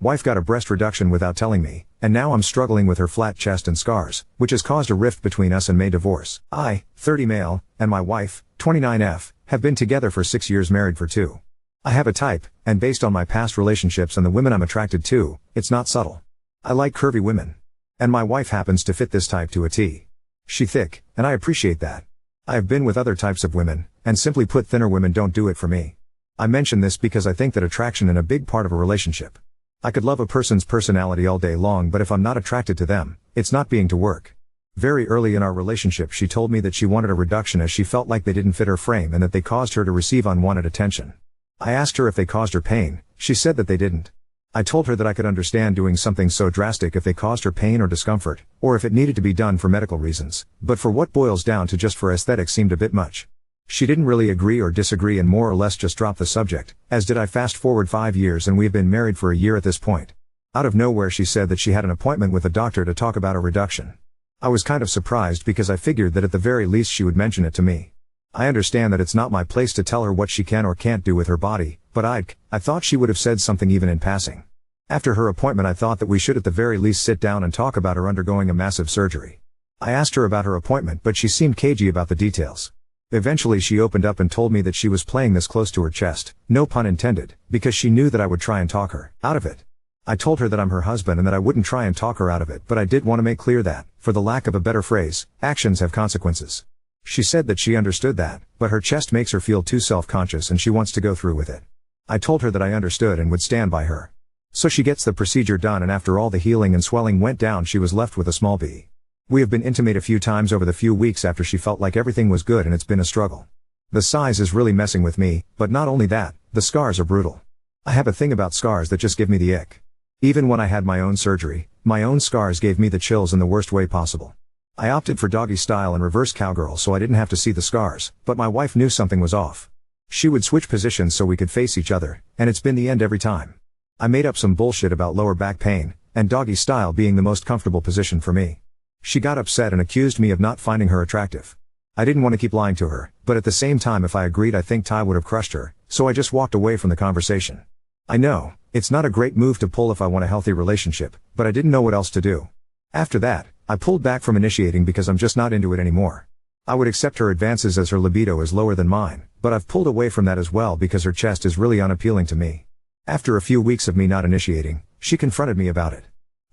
Wife got a breast reduction without telling me, and now I'm struggling with her flat chest and scars, which has caused a rift between us and may divorce. I, 30 male, and my wife, 29F, have been together for 6 years, married for 2. I have a type, and based on my past relationships and the women I'm attracted to, it's not subtle. I like curvy women. And my wife happens to fit this type to a T. She thick, and I appreciate that. I have been with other types of women, and simply put, thinner women don't do it for me. I mention this because I think that attraction is a big part of a relationship. I could love a person's personality all day long, but if I'm not attracted to them, it's not being to work. Very early in our relationship she told me that she wanted a reduction as she felt like they didn't fit her frame and that they caused her to receive unwanted attention. I asked her if they caused her pain. She said that they didn't. I told her that I could understand doing something so drastic if they caused her pain or discomfort, or if it needed to be done for medical reasons, but for what boils down to just for aesthetics seemed a bit much. She didn't really agree or disagree and more or less just dropped the subject, as did I. Fast forward 5 years and we've been married for a year at this point. Out of nowhere she said that she had an appointment with a doctor to talk about a reduction. I was kind of surprised because I figured that at the very least she would mention it to me. I understand that it's not my place to tell her what she can or can't do with her body, but I thought she would have said something even in passing. After her appointment I thought that we should at the very least sit down and talk about her undergoing a massive surgery. I asked her about her appointment but she seemed cagey about the details. Eventually she opened up and told me that she was playing this close to her chest, no pun intended, because she knew that I would try and talk her out of it. I told her that I'm her husband and that I wouldn't try and talk her out of it, but I did want to make clear that, for the lack of a better phrase, actions have consequences. She said that she understood that, but her chest makes her feel too self-conscious and she wants to go through with it. I told her that I understood and would stand by her. So she gets the procedure done and after all the healing and swelling went down she was left with a small B. We have been intimate a few times over the few weeks after she felt like everything was good and it's been a struggle. The size is really messing with me, but not only that, the scars are brutal. I have a thing about scars that just give me the ick. Even when I had my own surgery, my own scars gave me the chills in the worst way possible. I opted for doggy style and reverse cowgirl so I didn't have to see the scars, but my wife knew something was off. She would switch positions so we could face each other, and it's been the end every time. I made up some bullshit about lower back pain, and doggy style being the most comfortable position for me. She got upset and accused me of not finding her attractive. I didn't want to keep lying to her, but at the same time if I agreed I think Ty would have crushed her, so I just walked away from the conversation. I know, it's not a great move to pull if I want a healthy relationship, but I didn't know what else to do. After that, I pulled back from initiating because I'm just not into it anymore. I would accept her advances as her libido is lower than mine, but I've pulled away from that as well because her chest is really unappealing to me. After a few weeks of me not initiating, she confronted me about it.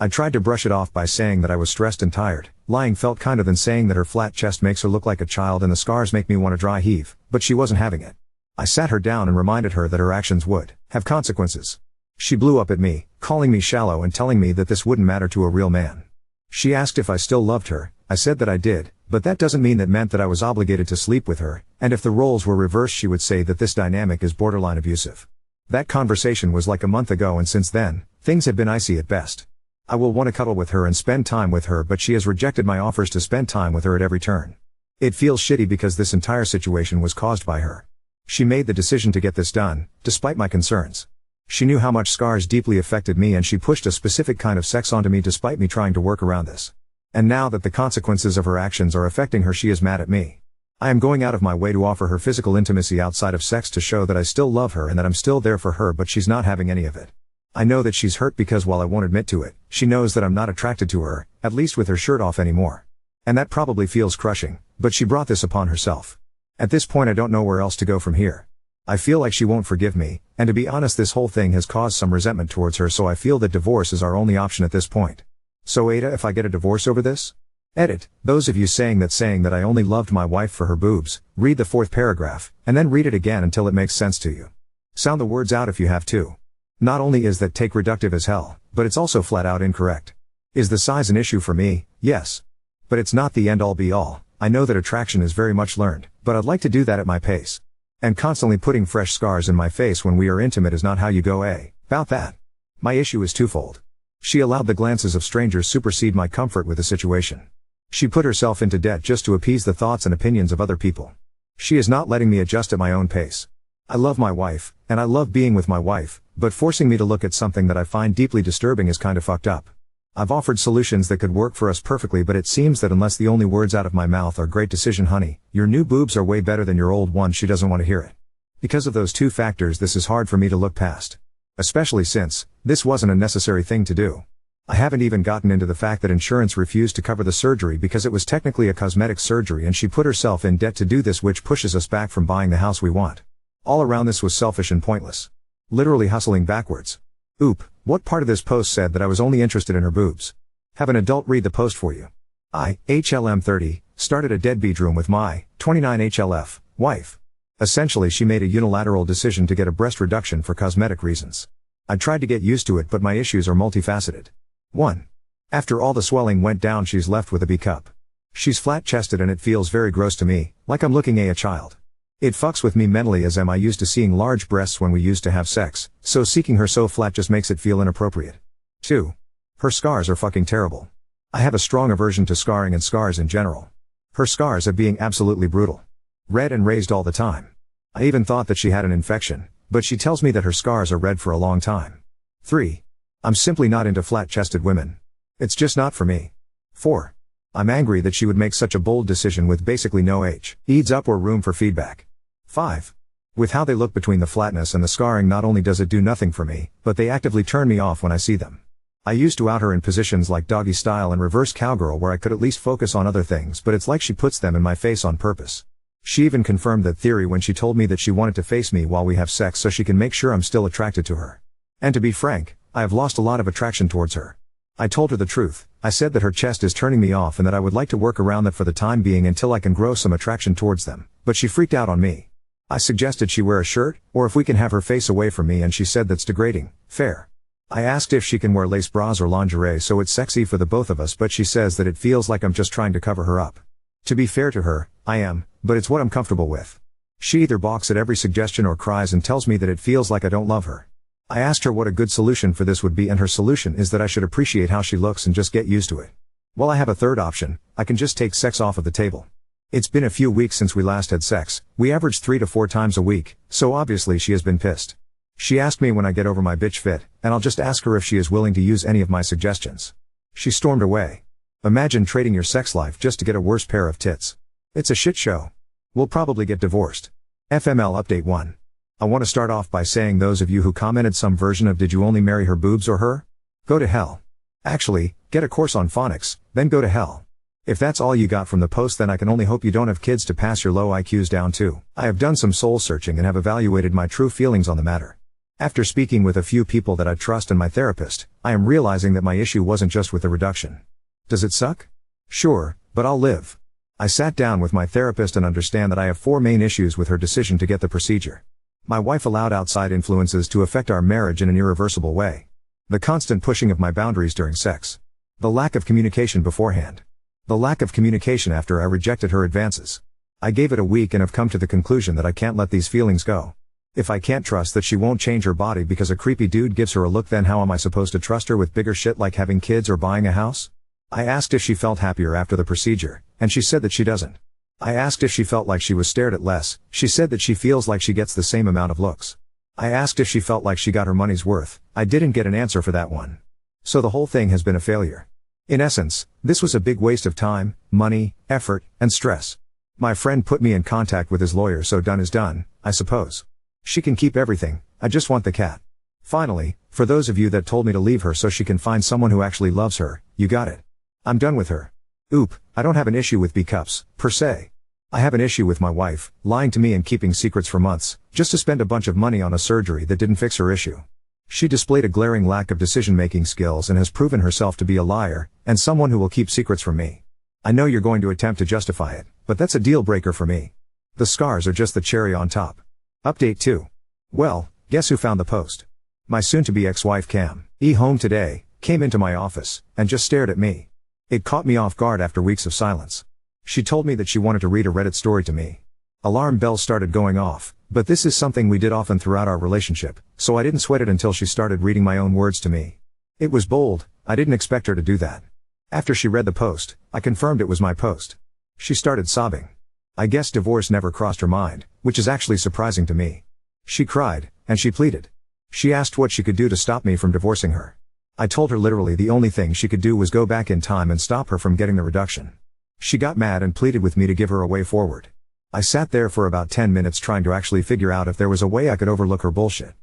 I tried to brush it off by saying that I was stressed and tired. Lying felt kinder than saying that her flat chest makes her look like a child and the scars make me want to dry heave, but she wasn't having it. I sat her down and reminded her that her actions would have consequences. She blew up at me, calling me shallow and telling me that this wouldn't matter to a real man. She asked if I still loved her. I said that I did, but that doesn't mean that meant that I was obligated to sleep with her, and if the roles were reversed she would say that this dynamic is borderline abusive. That conversation was like a month ago and since then, things have been icy at best. I will want to cuddle with her and spend time with her but she has rejected my offers to spend time with her at every turn. It feels shitty because this entire situation was caused by her. She made the decision to get this done, despite my concerns. She knew how much scars deeply affected me and she pushed a specific kind of sex onto me despite me trying to work around this. And now that the consequences of her actions are affecting her she is mad at me. I am going out of my way to offer her physical intimacy outside of sex to show that I still love her and that I'm still there for her but she's not having any of it. I know that she's hurt because while I won't admit to it, she knows that I'm not attracted to her, at least with her shirt off anymore. And that probably feels crushing, but she brought this upon herself. At this point I don't know where else to go from here. I feel like she won't forgive me, and to be honest this whole thing has caused some resentment towards her so I feel that divorce is our only option at this point. So Ada, if I get a divorce over this? Edit, those of you saying that I only loved my wife for her boobs, read the 4th paragraph, and then read it again until it makes sense to you. Sound the words out if you have to. Not only is that take reductive as hell, but it's also flat out incorrect. Is the size an issue for me? Yes. But it's not the end all be all. I know that attraction is very much learned, but I'd like to do that at my pace. And constantly putting fresh scars in my face when we are intimate is not how you go about that. My issue is twofold. She allowed the glances of strangers supersede my comfort with the situation. She put herself into debt just to appease the thoughts and opinions of other people. She is not letting me adjust at my own pace. I love my wife, and I love being with my wife, but forcing me to look at something that I find deeply disturbing is kind of fucked up. I've offered solutions that could work for us perfectly but it seems that unless the only words out of my mouth are great decision honey, your new boobs are way better than your old ones she doesn't want to hear it. Because of those two factors this is hard for me to look past. Especially since, this wasn't a necessary thing to do. I haven't even gotten into the fact that insurance refused to cover the surgery because it was technically a cosmetic surgery and she put herself in debt to do this, which pushes us back from buying the house we want. All around this was selfish and pointless. Literally hustling backwards. Oop, what part of this post said that I was only interested in her boobs? Have an adult read the post for you. I, HLM 30, started a deadbeat room with my, 29 HLF, wife. Essentially she made a unilateral decision to get a breast reduction for cosmetic reasons. I tried to get used to it, but my issues are multifaceted. 1. After all the swelling went down, she's left with a B cup. She's flat-chested and it feels very gross to me, like I'm looking at a child. It fucks with me mentally as am I used to seeing large breasts when we used to have sex, so seeking her so flat just makes it feel inappropriate. 2. Her scars are fucking terrible. I have a strong aversion to scarring and scars in general. Her scars are being absolutely brutal. Red and raised all the time. I even thought that she had an infection, but she tells me that her scars are red for a long time. 3. I'm simply not into flat-chested women. It's just not for me. 4. I'm angry that she would make such a bold decision with basically no heads up or room for feedback. 5. With how they look between the flatness and the scarring, not only does it do nothing for me, but they actively turn me off when I see them. I used to out her in positions like doggy style and reverse cowgirl where I could at least focus on other things, but it's like she puts them in my face on purpose. She even confirmed that theory when she told me that she wanted to face me while we have sex so she can make sure I'm still attracted to her. And to be frank, I have lost a lot of attraction towards her. I told her the truth. I said that her chest is turning me off and that I would like to work around that for the time being until I can grow some attraction towards them, but she freaked out on me. I suggested she wear a shirt, or if we can have her face away from me, and she said that's degrading. Fair. I asked if she can wear lace bras or lingerie so it's sexy for the both of us, but she says that it feels like I'm just trying to cover her up. To be fair to her, I am, but it's what I'm comfortable with. She either balks at every suggestion or cries and tells me that it feels like I don't love her. I asked her what a good solution for this would be, and her solution is that I should appreciate how she looks and just get used to it. Well, I have a third option. I can just take sex off of the table. It's been a few weeks since we last had sex. We averaged 3 to 4 times a week, so obviously she has been pissed. She asked me when I get over my bitch fit, and I'll just ask her if she is willing to use any of my suggestions. She stormed away. Imagine trading your sex life just to get a worse pair of tits. It's a shit show. We'll probably get divorced. FML Update 1. I want to start off by saying those of you who commented some version of "did you only marry her boobs or her?" Go to hell. Actually, get a course on phonics, then go to hell. If that's all you got from the post, then I can only hope you don't have kids to pass your low IQs down to. I have done some soul searching and have evaluated my true feelings on the matter. After speaking with a few people that I trust and my therapist, I am realizing that my issue wasn't just with the reduction. Does it suck? Sure, but I'll live. I sat down with my therapist and understand that I have 4 main issues with her decision to get the procedure. My wife allowed outside influences to affect our marriage in an irreversible way. The constant pushing of my boundaries during sex. The lack of communication beforehand. The lack of communication after I rejected her advances. I gave it a week and have come to the conclusion that I can't let these feelings go. If I can't trust that she won't change her body because a creepy dude gives her a look, then how am I supposed to trust her with bigger shit like having kids or buying a house? I asked if she felt happier after the procedure, and she said that she doesn't. I asked if she felt like she was stared at less. She said that she feels like she gets the same amount of looks. I asked if she felt like she got her money's worth. I didn't get an answer for that one. So the whole thing has been a failure. In essence, this was a big waste of time, money, effort, and stress. My friend put me in contact with his lawyer, so done is done, I suppose. She can keep everything, I just want the cat. Finally, for those of you that told me to leave her so she can find someone who actually loves her, you got it. I'm done with her. Oop, I don't have an issue with B cups, per se. I have an issue with my wife, lying to me and keeping secrets for months, just to spend a bunch of money on a surgery that didn't fix her issue. She displayed a glaring lack of decision-making skills and has proven herself to be a liar, and someone who will keep secrets from me. I know you're going to attempt to justify it, but that's a deal breaker for me. The scars are just the cherry on top. Update 2. Well, guess who found the post? My soon-to-be ex-wife Cam, home today, came into my office, and just stared at me. It caught me off guard after weeks of silence. She told me that she wanted to read a Reddit story to me. Alarm bells started going off, but this is something we did often throughout our relationship, so I didn't sweat it until she started reading my own words to me. It was bold. I didn't expect her to do that. After she read the post, I confirmed it was my post. She started sobbing. I guess divorce never crossed her mind, which is actually surprising to me. She cried, and she pleaded. She asked what she could do to stop me from divorcing her. I told her literally the only thing she could do was go back in time and stop her from getting the reduction. She got mad and pleaded with me to give her a way forward. I sat there for about 10 minutes trying to actually figure out if there was a way I could overlook her bullshit.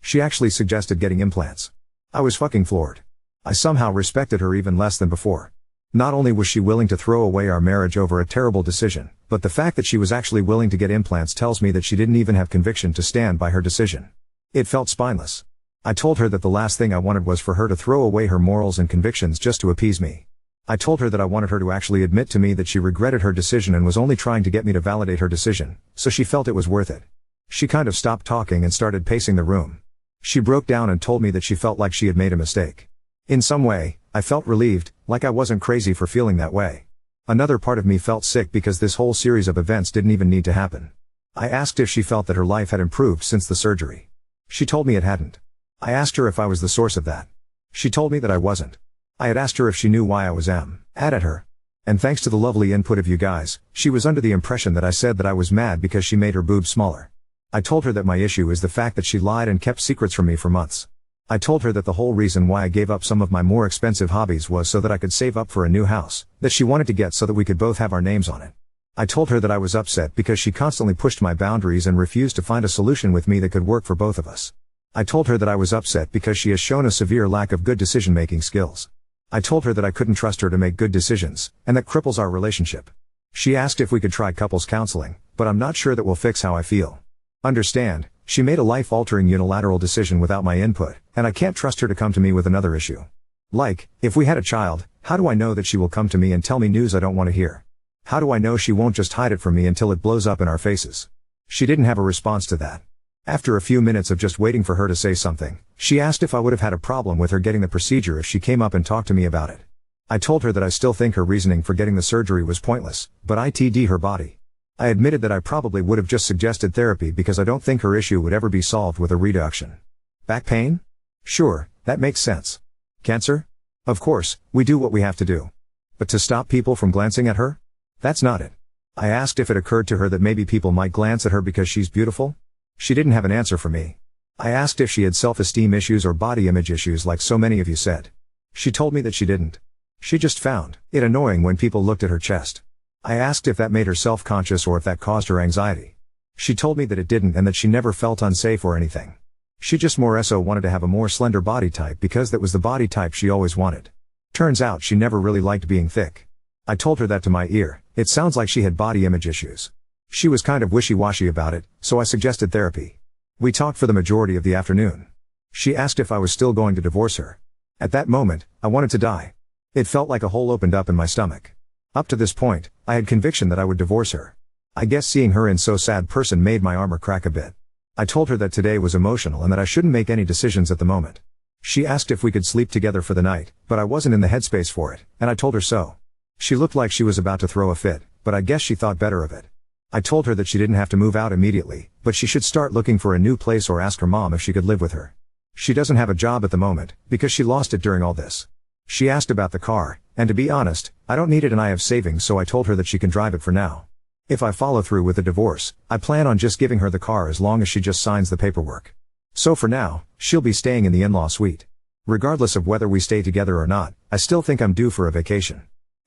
She actually suggested getting implants. I was fucking floored. I somehow respected her even less than before. Not only was she willing to throw away our marriage over a terrible decision, but the fact that she was actually willing to get implants tells me that she didn't even have conviction to stand by her decision. It felt spineless. I told her that the last thing I wanted was for her to throw away her morals and convictions just to appease me. I told her that I wanted her to actually admit to me that she regretted her decision and was only trying to get me to validate her decision, so she felt it was worth it. She kind of stopped talking and started pacing the room. She broke down and told me that she felt like she had made a mistake. In some way, I felt relieved, like I wasn't crazy for feeling that way. Another part of me felt sick because this whole series of events didn't even need to happen. I asked if she felt that her life had improved since the surgery. She told me it hadn't. I asked her if I was the source of that. She told me that I wasn't. I had asked her if she knew why I was mad at her. And thanks to the lovely input of you guys, she was under the impression that I said that I was mad because she made her boobs smaller. I told her that my issue is the fact that she lied and kept secrets from me for months. I told her that the whole reason why I gave up some of my more expensive hobbies was so that I could save up for a new house, that she wanted to get so that we could both have our names on it. I told her that I was upset because she constantly pushed my boundaries and refused to find a solution with me that could work for both of us. I told her that I was upset because she has shown a severe lack of good decision-making skills. I told her that I couldn't trust her to make good decisions, and that cripples our relationship. She asked if we could try couples counseling, but I'm not sure that will fix how I feel. Understand, she made a life-altering unilateral decision without my input, and I can't trust her to come to me with another issue. Like, if we had a child, how do I know that she will come to me and tell me news I don't want to hear? How do I know she won't just hide it from me until it blows up in our faces? She didn't have a response to that. After a few minutes of just waiting for her to say something, she asked if I would have had a problem with her getting the procedure if she came up and talked to me about it. I told her that I still think her reasoning for getting the surgery was pointless, but ITD her body. I admitted that I probably would have just suggested therapy because I don't think her issue would ever be solved with a reduction. Back pain? Sure, that makes sense. Cancer? Of course, we do what we have to do. But to stop people from glancing at her? That's not it. I asked if it occurred to her that maybe people might glance at her because she's beautiful. She didn't have an answer for me. I asked if she had self-esteem issues or body image issues like so many of you said. She told me that she didn't. She just found it annoying when people looked at her chest. I asked if that made her self-conscious or if that caused her anxiety. She told me that it didn't and that she never felt unsafe or anything. She just more so wanted to have a more slender body type because that was the body type she always wanted. Turns out she never really liked being thick. I told her that to my ear. It sounds like she had body image issues. She was kind of wishy-washy about it, so I suggested therapy. We talked for the majority of the afternoon. She asked if I was still going to divorce her. At that moment, I wanted to die. It felt like a hole opened up in my stomach. Up to this point, I had conviction that I would divorce her. I guess seeing her in so sad person made my armor crack a bit. I told her that today was emotional and that I shouldn't make any decisions at the moment. She asked if we could sleep together for the night, but I wasn't in the headspace for it, and I told her so. She looked like she was about to throw a fit, but I guess she thought better of it. I told her that she didn't have to move out immediately, but she should start looking for a new place or ask her mom if she could live with her. She doesn't have a job at the moment, because she lost it during all this. She asked about the car, and to be honest, I don't need it and I have savings, so I told her that she can drive it for now. If I follow through with the divorce, I plan on just giving her the car as long as she just signs the paperwork. So for now, she'll be staying in the in-law suite. Regardless of whether we stay together or not, I still think I'm due for a vacation.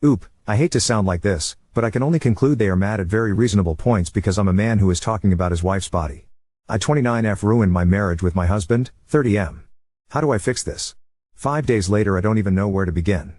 Oop, I hate to sound like this, but I can only conclude they are mad at very reasonable points because I'm a man who is talking about his wife's body. I 29F ruined my marriage with my husband, 30M. How do I fix this? 5 days later I don't even know where to begin.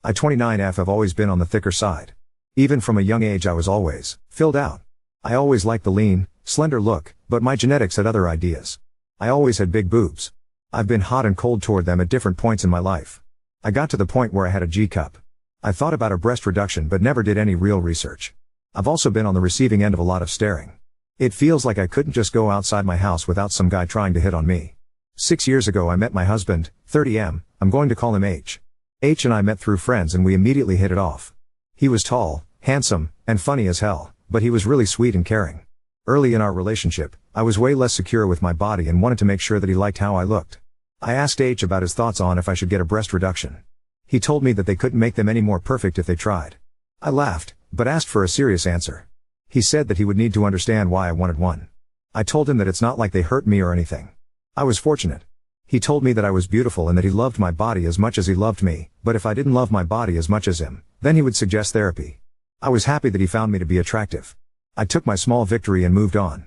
I 29F have always been on the thicker side. Even from a young age I was always filled out. I always liked the lean, slender look, but my genetics had other ideas. I always had big boobs. I've been hot and cold toward them at different points in my life. I got to the point where I had a G-cup. I thought about a breast reduction but never did any real research. I've also been on the receiving end of a lot of staring. It feels like I couldn't just go outside my house without some guy trying to hit on me. 6 years ago I met my husband, 30M, I'm going to call him H. H and I met through friends and we immediately hit it off. He was tall, handsome, and funny as hell, but he was really sweet and caring. Early in our relationship, I was way less secure with my body and wanted to make sure that he liked how I looked. I asked H about his thoughts on if I should get a breast reduction. He told me that they couldn't make them any more perfect if they tried. I laughed, but asked for a serious answer. He said that he would need to understand why I wanted one. I told him that it's not like they hurt me or anything. I was fortunate. He told me that I was beautiful and that he loved my body as much as he loved me, but if I didn't love my body as much as him, then he would suggest therapy. I was happy that he found me to be attractive. I took my small victory and moved on.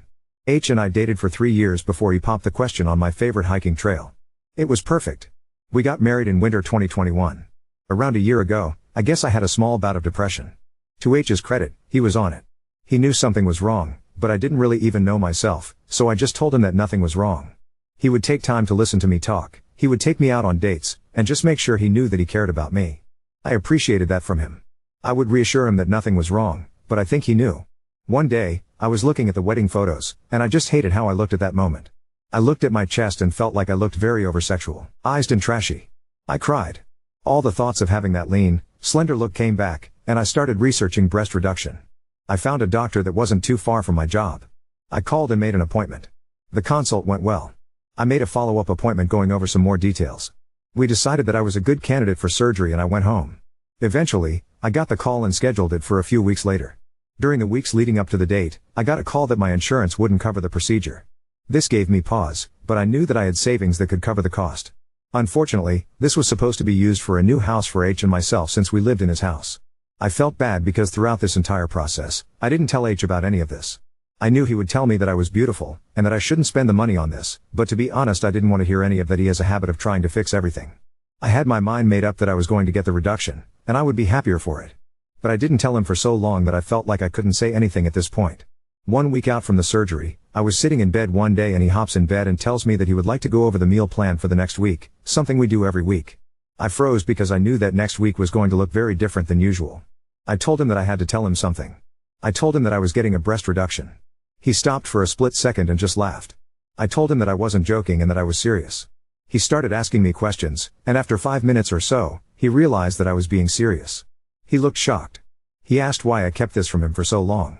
H and I dated for 3 years before he popped the question on my favorite hiking trail. It was perfect. We got married in winter 2021. Around a year ago, I guess I had a small bout of depression. To H's credit, he was on it. He knew something was wrong, but I didn't really even know myself, so I just told him that nothing was wrong. He would take time to listen to me talk, he would take me out on dates, and just make sure he knew that he cared about me. I appreciated that from him. I would reassure him that nothing was wrong, but I think he knew. One day, I was looking at the wedding photos, and I just hated how I looked at that moment. I looked at my chest and felt like I looked very over-sexualized and trashy. I cried. All the thoughts of having that lean, slender look came back, and I started researching breast reduction. I found a doctor that wasn't too far from my job. I called and made an appointment. The consult went well. I made a follow-up appointment going over some more details. We decided that I was a good candidate for surgery and I went home. Eventually, I got the call and scheduled it for a few weeks later. During the weeks leading up to the date, I got a call that my insurance wouldn't cover the procedure. This gave me pause, but I knew that I had savings that could cover the cost. Unfortunately, this was supposed to be used for a new house for H and myself since we lived in his house. I felt bad because throughout this entire process, I didn't tell H about any of this. I knew he would tell me that I was beautiful, and that I shouldn't spend the money on this, but to be honest I didn't want to hear any of that. He has a habit of trying to fix everything. I had my mind made up that I was going to get the reduction, and I would be happier for it. But I didn't tell him for so long that I felt like I couldn't say anything at this point. 1 week out from the surgery, I was sitting in bed one day and he hops in bed and tells me that he would like to go over the meal plan for the next week, something we do every week. I froze because I knew that next week was going to look very different than usual. I told him that I had to tell him something. I told him that I was getting a breast reduction. He stopped for a split second and just laughed. I told him that I wasn't joking and that I was serious. He started asking me questions, and after 5 minutes or so, he realized that I was being serious. He looked shocked. He asked why I kept this from him for so long.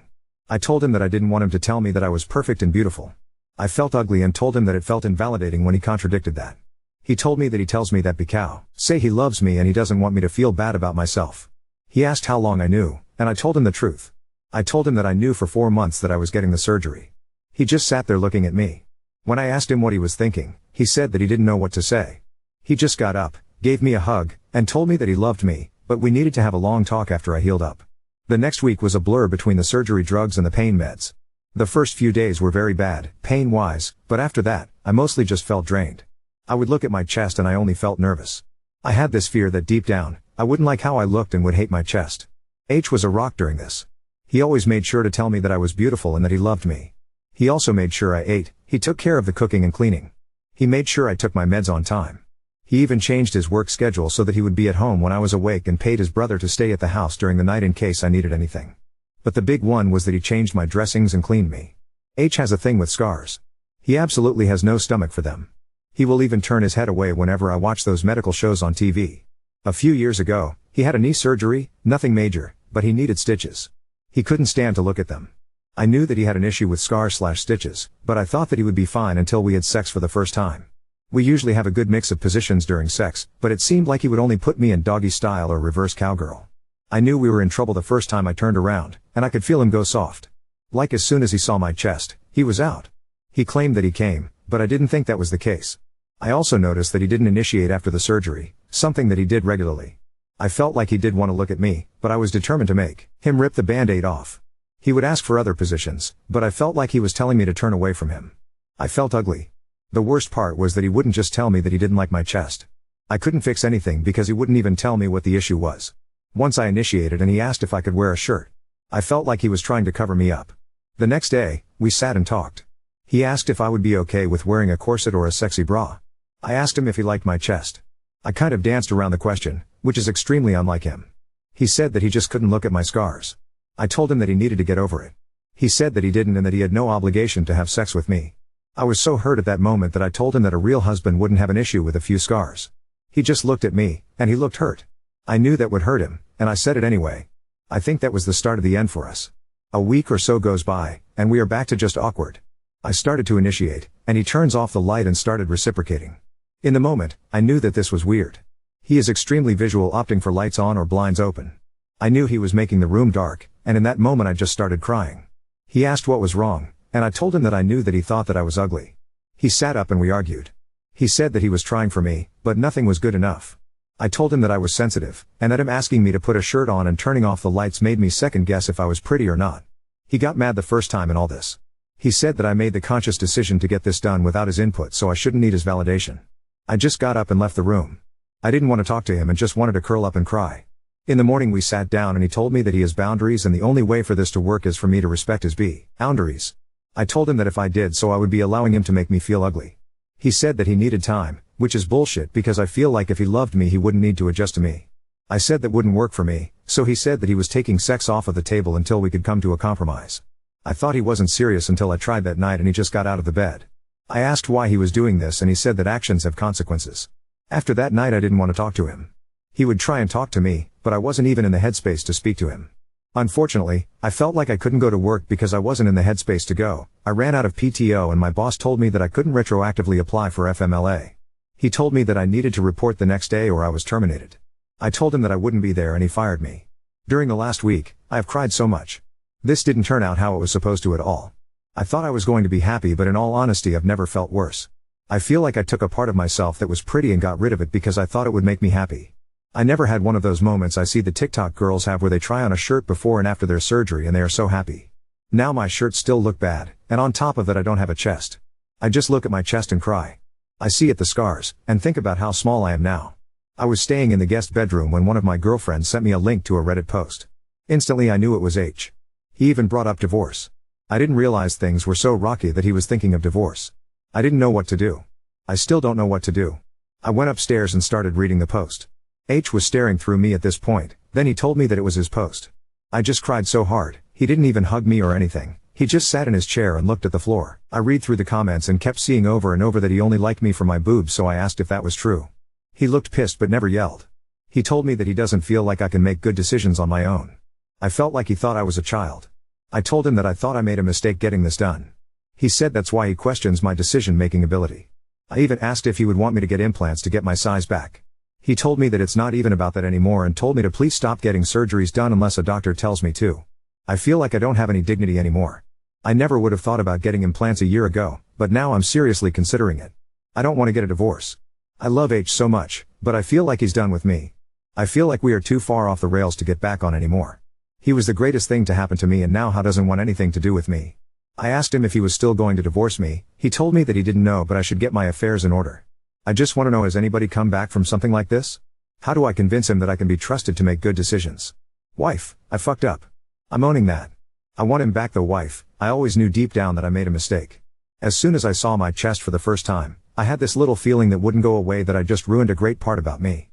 I told him that I didn't want him to tell me that I was perfect and beautiful. I felt ugly and told him that it felt invalidating when he contradicted that. He told me that he tells me that because say he loves me and he doesn't want me to feel bad about myself. He asked how long I knew, and I told him the truth. I told him that I knew for 4 months that I was getting the surgery. He just sat there looking at me. When I asked him what he was thinking, he said that he didn't know what to say. He just got up, gave me a hug, and told me that he loved me, but we needed to have a long talk after I healed up. The next week was a blur between the surgery drugs and the pain meds. The first few days were very bad, pain-wise, but after that, I mostly just felt drained. I would look at my chest and I only felt nervous. I had this fear that deep down, I wouldn't like how I looked and would hate my chest. H was a rock during this. He always made sure to tell me that I was beautiful and that he loved me. He also made sure I ate, he took care of the cooking and cleaning. He made sure I took my meds on time. He even changed his work schedule so that he would be at home when I was awake and paid his brother to stay at the house during the night in case I needed anything. But the big one was that he changed my dressings and cleaned me. H has a thing with scars. He absolutely has no stomach for them. He will even turn his head away whenever I watch those medical shows on TV. A few years ago, he had a knee surgery, nothing major, but he needed stitches. He couldn't stand to look at them. I knew that he had an issue with scars/stitches, but I thought that he would be fine until we had sex for the first time. We usually have a good mix of positions during sex, but it seemed like he would only put me in doggy style or reverse cowgirl. I knew we were in trouble the first time I turned around, and I could feel him go soft. Like as soon as he saw my chest, he was out. He claimed that he came, but I didn't think that was the case. I also noticed that he didn't initiate after the surgery, something that he did regularly. I felt like he did want to look at me, but I was determined to make him rip the band-aid off. He would ask for other positions, but I felt like he was telling me to turn away from him. I felt ugly. The worst part was that he wouldn't just tell me that he didn't like my chest. I couldn't fix anything because he wouldn't even tell me what the issue was. Once I initiated and he asked if I could wear a shirt. I felt like he was trying to cover me up. The next day, we sat and talked. He asked if I would be okay with wearing a corset or a sexy bra. I asked him if he liked my chest. I kind of danced around the question, which is extremely unlike him. He said that he just couldn't look at my scars. I told him that he needed to get over it. He said that he didn't and that he had no obligation to have sex with me. I was so hurt at that moment that I told him that a real husband wouldn't have an issue with a few scars. He just looked at me, and he looked hurt. I knew that would hurt him, and I said it anyway. I think that was the start of the end for us. A week or so goes by, and we are back to just awkward. I started to initiate, and he turns off the light and started reciprocating. In the moment, I knew that this was weird. He is extremely visual, opting for lights on or blinds open. I knew he was making the room dark, and in that moment I just started crying. He asked what was wrong, and I told him that I knew that he thought that I was ugly. He sat up and we argued. He said that he was trying for me, but nothing was good enough. I told him that I was sensitive, and that him asking me to put a shirt on and turning off the lights made me second guess if I was pretty or not. He got mad the first time in all this. He said that I made the conscious decision to get this done without his input, so I shouldn't need his validation. I just got up and left the room. I didn't want to talk to him and just wanted to curl up and cry. In the morning we sat down and he told me that he has boundaries and the only way for this to work is for me to respect his boundaries. I told him that if I did so I would be allowing him to make me feel ugly. He said that he needed time, which is bullshit because I feel like if he loved me he wouldn't need to adjust to me. I said that wouldn't work for me, so he said that he was taking sex off of the table until we could come to a compromise. I thought he wasn't serious until I tried that night and he just got out of the bed. I asked why he was doing this and he said that actions have consequences. After that night I didn't want to talk to him. He would try and talk to me, but I wasn't even in the headspace to speak to him. Unfortunately, I felt like I couldn't go to work because I wasn't in the headspace to go. I ran out of PTO and my boss told me that I couldn't retroactively apply for FMLA. He told me that I needed to report the next day or I was terminated. I told him that I wouldn't be there and he fired me. During the last week, I have cried so much. This didn't turn out how it was supposed to at all. I thought I was going to be happy, but in all honesty I've never felt worse. I feel like I took a part of myself that was pretty and got rid of it because I thought it would make me happy. I never had one of those moments I see the TikTok girls have where they try on a shirt before and after their surgery and they are so happy. Now my shirts still look bad, and on top of that I don't have a chest. I just look at my chest and cry. I see at the scars, and think about how small I am now. I was staying in the guest bedroom when one of my girlfriends sent me a link to a Reddit post. Instantly I knew it was H. He even brought up divorce. I didn't realize things were so rocky that he was thinking of divorce. I didn't know what to do. I still don't know what to do. I went upstairs and started reading the post. H was staring through me at this point, then he told me that it was his post. I just cried so hard, he didn't even hug me or anything, he just sat in his chair and looked at the floor. I read through the comments and kept seeing over and over that he only liked me for my boobs, so I asked if that was true. He looked pissed but never yelled. He told me that he doesn't feel like I can make good decisions on my own. I felt like he thought I was a child. I told him that I thought I made a mistake getting this done. He said that's why he questions my decision-making ability. I even asked if he would want me to get implants to get my size back. He told me that it's not even about that anymore and told me to please stop getting surgeries done unless a doctor tells me to. I feel like I don't have any dignity anymore. I never would have thought about getting implants a year ago, but now I'm seriously considering it. I don't want to get a divorce. I love H so much, but I feel like he's done with me. I feel like we are too far off the rails to get back on anymore. He was the greatest thing to happen to me and now doesn't want anything to do with me. I asked him if he was still going to divorce me. He told me that he didn't know but I should get my affairs in order. I just want to know, has anybody come back from something like this? How do I convince him that I can be trusted to make good decisions? Wife, I fucked up. I'm owning that. I want him back though. Wife, I always knew deep down that I made a mistake. As soon as I saw my chest for the first time, I had this little feeling that wouldn't go away that I just ruined a great part about me.